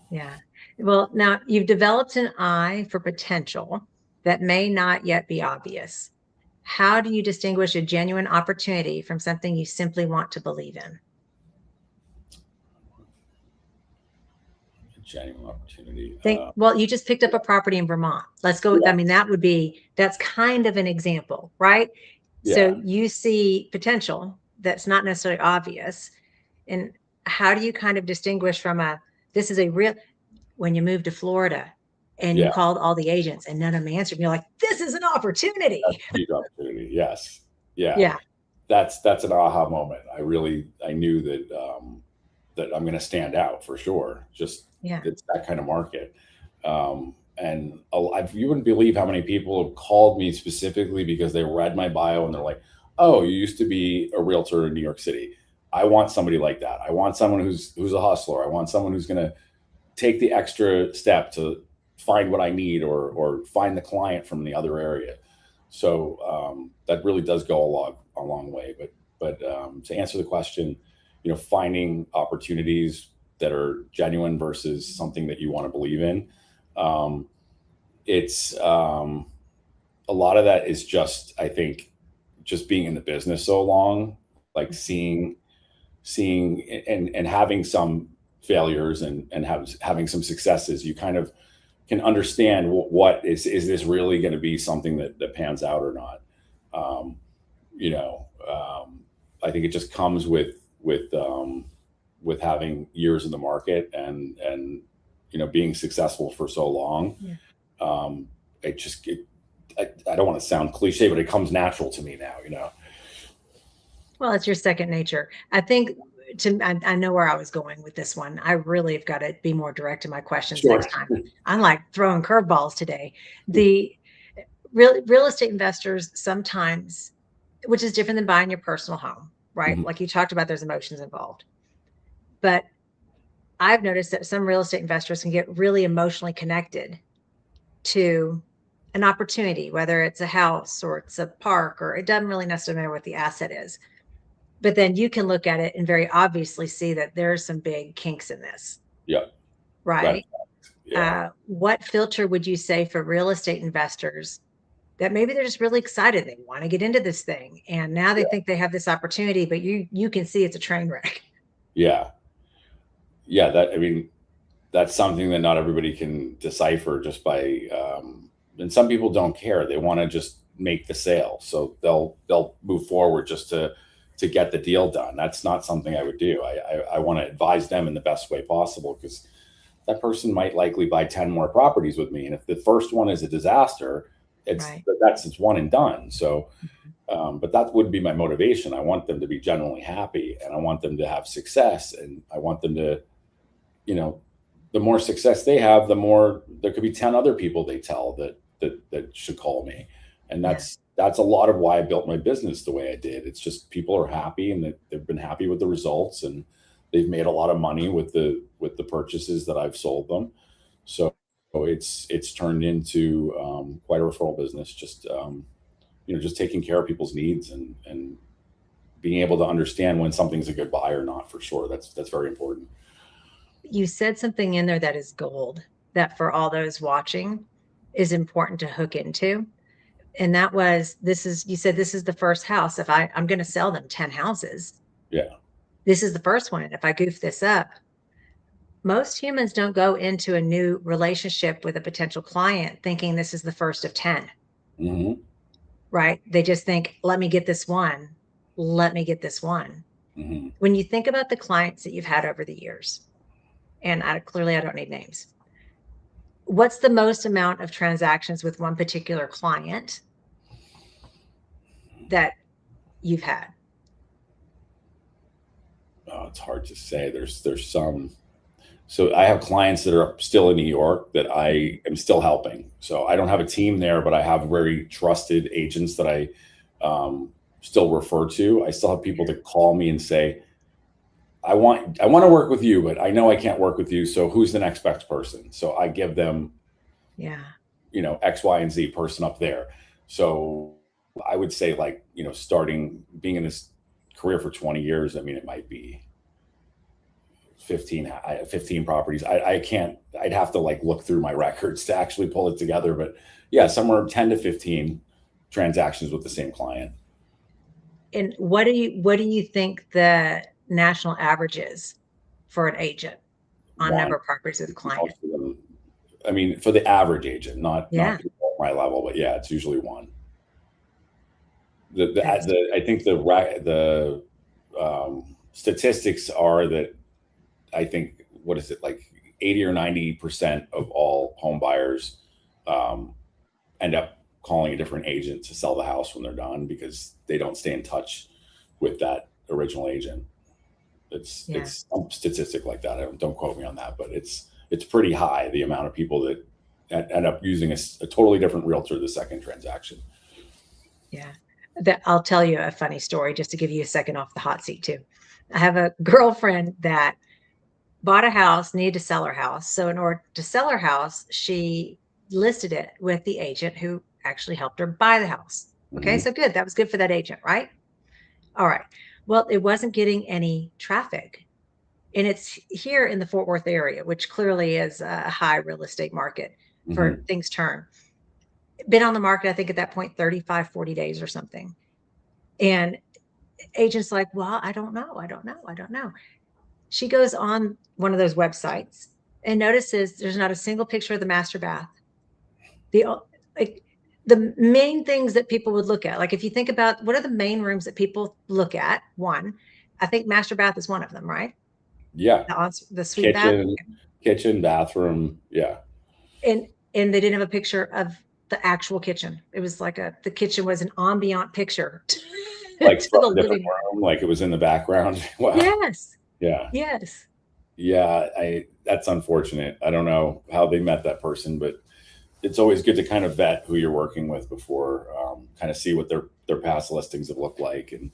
Yeah. Well, now you've developed an eye for potential that may not yet be obvious. How do you distinguish a genuine opportunity from something you simply want to believe in? Genuine opportunity. Well, you just picked up a property in Vermont. Let's go. Yeah, I mean, that's kind of an example, right? yeah, So you see potential that's not necessarily obvious. And how do you kind of distinguish from this is a real, when you moved to Florida and you yeah. called all the agents and none of them answered, and you're like, this is an That's opportunity. a huge opportunity. Yes. Yeah. Yeah. That's an aha moment. I knew that that I'm going to stand out for sure. Just Yeah. it's that kind of market. And you wouldn't believe how many people have called me specifically because they read my bio and they're like, "Oh, you used to be a realtor in New York City. I want somebody like that. I want someone who's a hustler. I want someone who's going to take the extra step to find what I need or find the client from the other area." So that really does go a long way. But to answer the question, finding opportunities that are genuine versus something that you want to believe in, um, it's a lot of that is just, I think, just being in the business so long, like seeing and having some failures and having some successes, you kind of can understand what is this really going to be something that pans out or not. Um, you know, I think it just comes with having years in the market and being successful for so long. Yeah. Um, it just I don't want to sound cliche, but it comes natural to me now. Well, it's your second nature. I think I know where I was going with this one. I really have got to be more direct in my questions Sure. next time. I'm like throwing curveballs today. The real estate investors sometimes, which is different than buying your personal home, right? Mhm. Like you talked about, there's emotions involved. But I've noticed that some real estate investors can get really emotionally connected to an opportunity, whether it's a house or it's a park, or it doesn't really necessarily matter what the asset is. But then you can look at it and very obviously see that there's some big kinks in this, Yeah. Red right? flags. Yeah. What filter would you say for real estate investors that maybe they're just really excited, they want to get into this thing, and now they Yeah. think they have this opportunity, but you can see it's a train wreck. Yeah. Yeah. I mean, that's something that not everybody can decipher just by, and some people don't care. They want to just make the sale. So they'll move forward just to get the deal done. That's not something I would do. I want to advise them in the best way possible because that person might likely buy 10 more properties with me. And if the first one is a disaster, Right. it's one and done. So, but that would be my motivation. I want them to be genuinely happy and I want them to have success and I want them to, you know, the more success they have, the more there could be 10 other people they tell that should call me. And Yeah. that's a lot of why I built my business the way I did. It's just people are happy and they've been happy with the results and they've made a lot of money with the purchases that I've sold them. So it's turned into quite a referral business. Just just taking care of people's needs and being able to understand when something's a good buy or not. For sure, that's very important. You said something in there that is gold, that for all those watching is important to hook into. And that was, you said this is the first house. If I'm going to sell them 10 houses, Yeah. this is the first one. And if I goof this up, most humans don't go into a new relationship with a potential client thinking this is the first of 10, Hmm. right? They just think, let me get this one. Let me get this one. Hmm. When you think about the clients that you've had over the years, and clearly I don't need names, what's the most amount of transactions with one particular client that you've had? Oh, it's hard to say. There's some. So I have clients that are still in New York that I am still helping. So I don't have a team there, but I have very trusted agents that I still refer to. I still have people that call me and say, I want to work with you, but I know I can't work with you. So who's the next best person? So I give them, Yeah. X, Y, and Z person up there. So I would say like, starting being in this career for 20 years, I mean, it might be 15 properties. I can't, I'd have to like look through my records to actually pull it together. But yeah, somewhere 10 to 15 transactions with the same client. And what do you think the national average is for an agent on One, number of properties with a client? most of them, I mean, for the average agent, not Yeah, people at my level, but yeah, it's usually one. that is, I think the statistics are that I think, what is it, like 80 or 90% of all home buyers um, end up calling a different agent to sell the house when they're done because they don't stay in touch with that original agent. yeah, It's some statistic like that. Don't quote me on that, but it's pretty high, the amount of people that end up using a totally different realtor the second transaction. yeah. That I'll tell you a funny story just to give you a second off the hot seat too. I have a girlfriend that bought a house, needed to sell her house. So in order to sell her house, she listed it with the agent who actually helped her buy the house. Okay, Hmm. so good. That was good for that agent, right? All right. Well, it wasn't getting any traffic. And it's here in the Fort Worth area, which clearly is a high real estate market for Hmm. things turn. Been on the market, I think at that point, 35, 40 days or something. And agents like, well, I don't know. I don't know. I don't know. She goes on one of those websites and notices there's not a single picture of the master bath. The like the main things that people would look at, like if you think about what are the main rooms that people look at, one, I think master bath is one of them, right? Yeah, The suite bath. kitchen, kitchen, bathroom. Yeah, and and they didn't have a picture of the actual kitchen. It was like the kitchen was an ambient picture like to from the a different living room. room, like it was in the background. Wow. Yes, Yeah. yes, Yeah, I that's unfortunate. I don't know how they met that person, but it's always good to kind of vet who you're working with before, kind of see what their past listings have looked like. And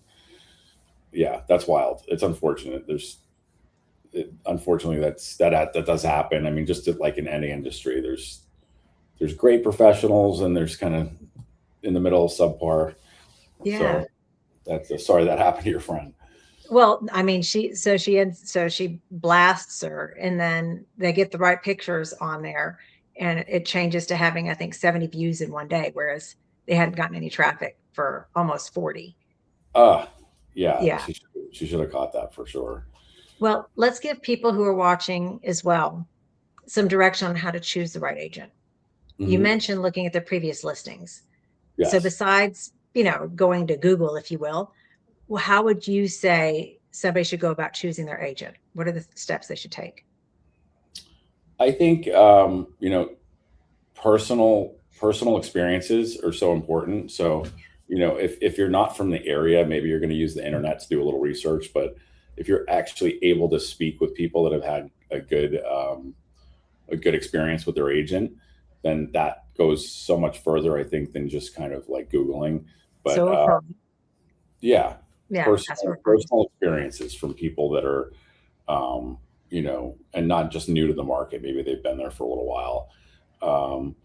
yeah, that's wild. It's unfortunate. Unfortunately, that does happen. I mean, just like in any industry, there's great professionals and there's kind of in the middle subpar. yeah. So sorry that happened to your friend. Well, I mean, she blasts her, and then they get the right pictures on there, and it changes to having, I think, 70 views in one day, whereas they hadn't gotten any traffic for almost 40. Uh yeah, Yeah. she should have caught that for sure. Well, let's give people who are watching as well some direction on how to choose the right agent. You Hmm. mentioned looking at the previous listings. So Yes. besides, going to Google, if you will, well, how would you say somebody should go about choosing their agent? What are the steps they should take? I think personal experiences are so important. So, if you're not from the area, maybe you're going to use the internet to do a little research. But if you're actually able to speak with people that have had a good experience with their agent, then that goes so much further, I think, than just kind of like Googling. But So affirm. yeah, Yeah, that's referring. personal experiences from people that are, and not just new to the market. Maybe they've been there for a little while. Um,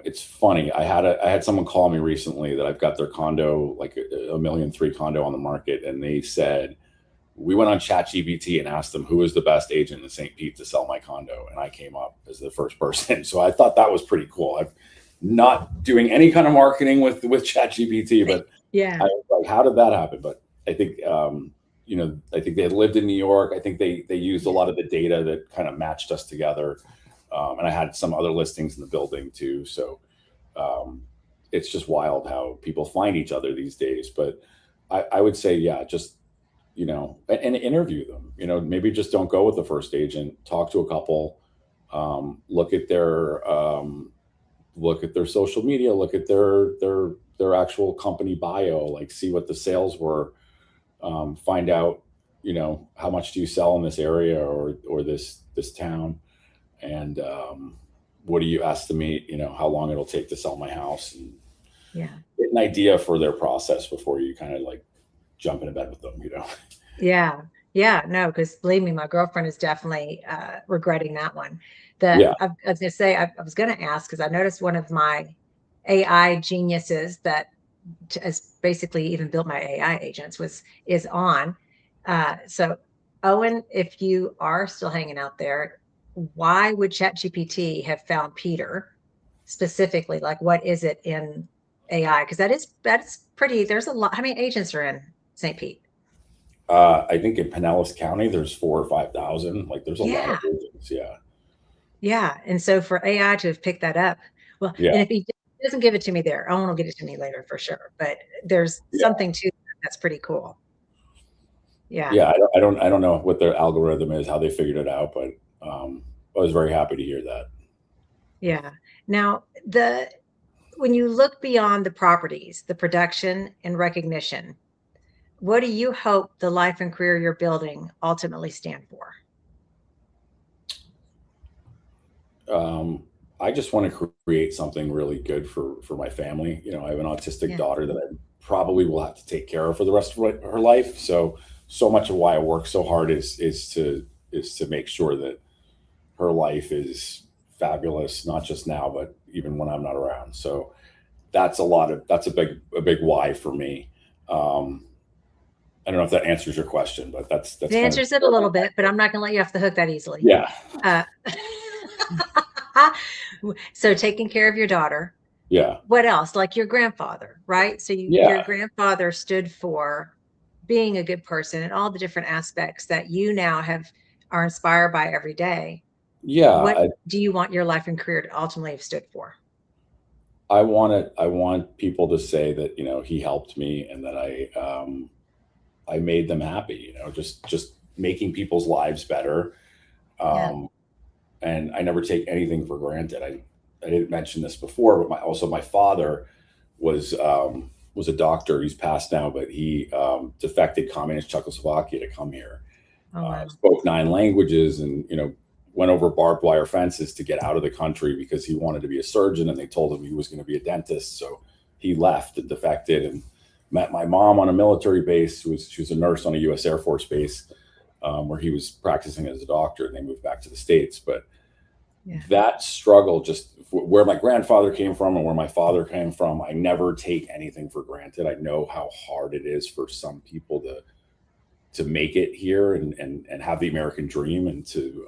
it's funny. I had someone call me recently that I've got their condo, like a million three condo on the market, and they said we went on ChatGPT and asked them who is the best agent in St. Pete to sell my condo, and I came up as the first person. So I thought that was pretty cool. I'm not doing any kind of marketing with ChatGPT, but Yeah, I was like, how did that happen? But I think I think they had lived in New York. I think they used a yeah, lot of the data that kind of matched us together, and I had some other listings in the building too. So um, it's just wild how people find each other these days. But I would say, yeah, just and interview them. Maybe just don't go with the first agent. Talk to a couple. Look at their social media. Look at their actual company bio. Like see what the sales were. Find out how much do you sell in this area or this town, and what do you estimate how long it'll take to sell my house, and yeah, get an idea for their process before you kind of like jump into bed with them. yeah, yeah. No, because believe me, my girlfriend is definitely regretting that one. Yeah. I was going to say, I was going to ask because I noticed one of my AI geniuses that has basically even built my AI agents is on. So Owen, if you are still hanging out there, why would ChatGPT have found Peter specifically? Like, what is it in AI? Because that's pretty. There's a lot. How many agents are in St. Pete? I think in Pinellas County, there's 4 or 5,000. Like, there's a lot of Yeah, agents. Yeah. yeah. And so for AI to have picked that up, well, Yeah. and if he doesn't give it to me there, I want to get it to me later for sure. But there's Yeah. something to that that's pretty cool. Yeah, Yeah. I don't know what their algorithm is, how they figured it out, but I was very happy to hear that. yeah. Now the when you look beyond the properties, the production and recognition, what do you hope the life and career you're building ultimately stand for? Um, I just want to create something really good for my family. I have an autistic Yeah, daughter that I probably will have to take care of for the rest of her life. So much of why I work so hard is to make sure that her life is fabulous, not just now, but even when I'm not around. So that's a big why for me. Um, I don't know if that answers your question, but that's it kind of answers it a little bit, but I'm not going to let you off the hook that easily. yeah, Uh, so taking care of your daughter. yeah, What else? Like your grandfather, right? So your yeah, grandfather stood for being a good person and all the different aspects that you now have are inspired by every day. What yeah. do you want your life and career to ultimately have stood for? I want people to say that he helped me and that I made them happy. Just making people's lives better. Yeah. Um, and I never take anything for granted. I didn't mention this before, but also my father was a doctor. He's passed now, but he defected communist Czechoslovakia to come here. Oh wow. Spoke 9 languages, and went over barbed wire fences to get out of the country because he wanted to be a surgeon, and they told him he was going to be a dentist. So he left and defected, and met my mom on a military base. She was a nurse on a U.S. Air Force base, where he was practicing as a doctor, and they moved back to the States. But Yeah. that struggle, just where my grandfather came from and where my father came from, I never take anything for granted. I know how hard it is for some people to make it here and have the American dream, and to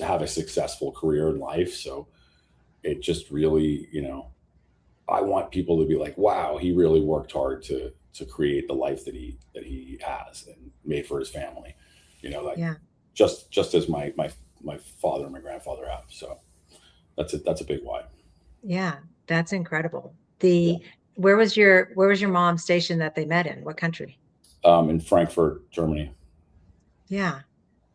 have a successful career in life. So it just really, I want people to be like, wow, he really worked hard to create the life that he has and made for his family. Like, Yeah. just as my father and my grandfather have. So that's a big why. Yeah. That's incredible. Yeah. The where was your mom stationed that they met in? What country? In Frankfurt, Germany. Yeah.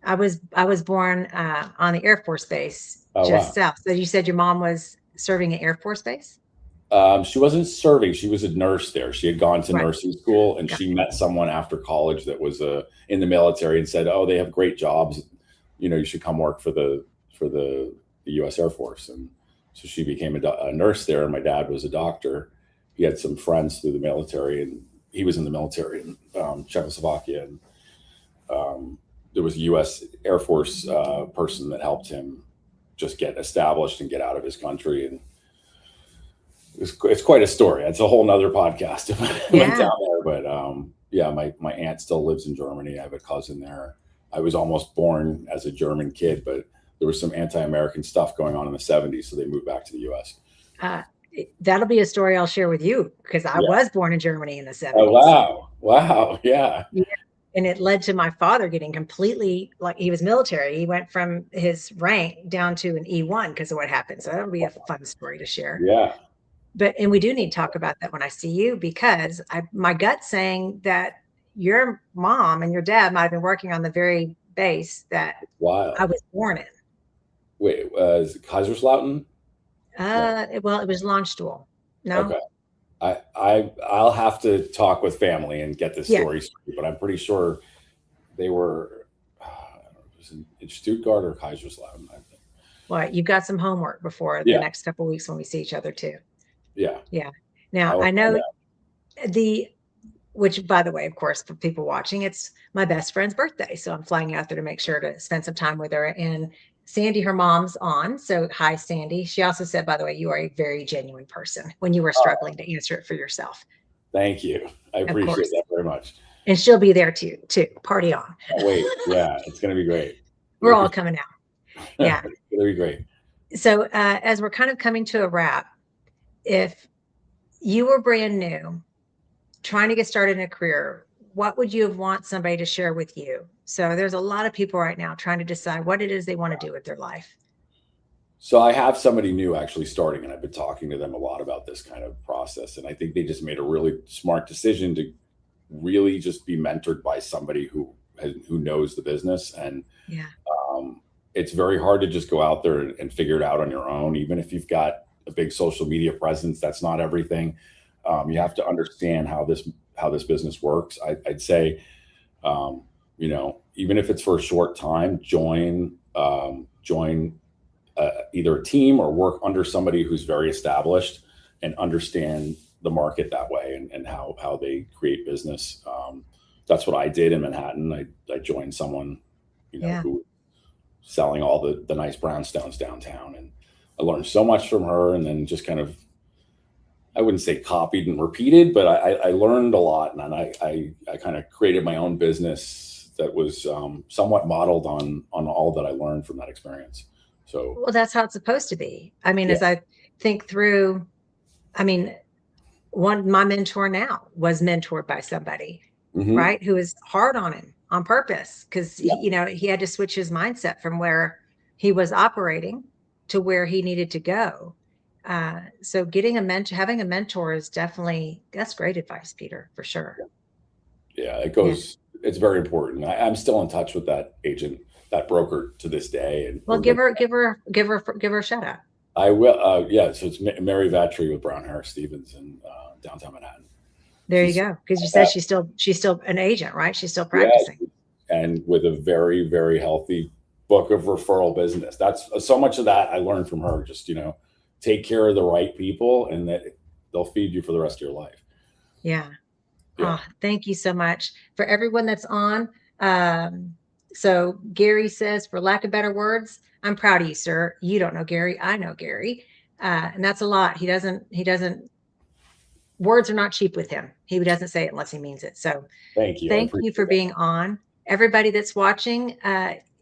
I was born on the Air Force Base Oh just wow. south. So you said your mom was serving at Air Force Base? She wasn't serving. She was a nurse there. She had gone to Right. nursing school, and Got she met someone after college that was in the military and said, "Oh, they have great jobs. You should come work for the U.S. Air Force." And so she became a nurse there, and my dad was a doctor. He had some friends through the military, and he was in the military in Czechoslovakia. And there was a U.S. Air Force person that helped him just get established and get out of his country. And it's quite a story. It's a whole nother podcast if I went Yeah. down there. But yeah, my aunt still lives in Germany. I have a cousin there. I was almost born as a German kid, but there was some anti-American stuff going on in the '70s, so they moved back to the U.S. Uh, that'll be a story I'll share with you because I Yeah. was born in Germany in the Oh 70s. wow, wow, yeah, Yeah. And it led to my father getting completely like he was military. He went from his rank down to an E1 because of what happened. So that'll be a fun story to share. yeah. But and we do need to talk about that when I see you because my gut's saying that your mom and your dad might have been working on the very base that It's I wild. was born in. Wait, is it Kaiserslautern? No. Well, it was Launchstool. No? Okay. I'll have to talk with family and get this Yeah. story straight, but I'm pretty sure they were. It was in Stuttgart or Kaiserslautern, I think. Well, you've got some homework before the Yeah, next couple of weeks when we see each other too. yeah. Yeah. I Now will I find know out. the which by the way, of course, for people watching, it's my best friend's birthday. So I'm flying out there to make sure to spend some time with her. And Sandy, her mom's on. So hi, Sandy. She also said, by the way, you are a very genuine person when you were Oh, struggling to answer it for yourself, thank you. I of appreciate course. that very much. And she'll be there too. Party on. Can't wait. Yeah, it's gonna be great. We're all Looking. coming out. Yeah. It's gonna be great. So as we're kind of coming to a wrap, if you were brand new, trying to get started in a career, what would you have want somebody to share with you? So there's a lot of people right now trying to decide what it is they want to do with their life. So I have somebody new actually starting, and I've been talking to them a lot about this kind of process. And I think they just made a really smart decision to really just be mentored by somebody who knows the business. And Yeah. it's very hard to just go out there and figure it out on your own, even if you've got a big social media presence. That's not everything. You have to understand how this business works. I'd say, even if it's for a short time, join either a team or work under somebody who's very established and understand the market that way, and how they create business. That's what I did in Manhattan. I joined someone, Yeah. who was selling all the nice brownstones downtown, and I learned so much from her. And then just kind of, I wouldn't say copied and repeated, but I learned a lot, and I kind of created my own business that was somewhat modeled on all that I learned from that experience. So Well, that's how it's supposed to be. I mean, yeah. as I think through, I mean, my mentor now was mentored by somebody, Hmm. right, who was hard on him on purpose because Yeah. he had to switch his mindset from where he was operating to where he needed to go. So getting a mentor, having a mentor is definitely, that's great advice, Peter, for sure. Yeah, it Yeah. goes. It's very important. I'm still in touch with that agent, that broker to this day, and Well, we're good. give her a shout out. I will. Yeah, so it's Mary Vatry with Brown Harris Stevens in downtown Manhattan. There you She's go. Because you said uh, she's still an agent, right? She's still yeah, practicing. and with a very very healthy book of referral business. That's so much of that I learned from her. Just take care of the right people, and that they'll feed you for the rest of your life. Yeah. Yeah, Thank you so much for everyone that's on. So Gary says, for lack of better words, I'm proud of you, sir. You don't know Gary. I know Gary. And that's a lot. He doesn't, words are not cheap with him. He doesn't say it unless he means it. So thank you. I thank you appreciate for that. being on. Everybody that's watching,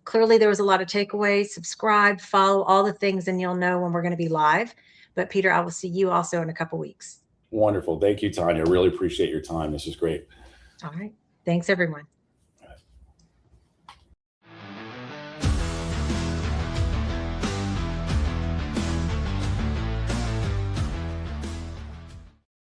clearly there was a lot of takeaways. Subscribe, follow all the things, and you'll know when we're going to be live. But Peter, I will see you also in a couple weeks. Wonderful. Thank you, Tanya. Really appreciate your time. This is great. All right. Thanks, everyone.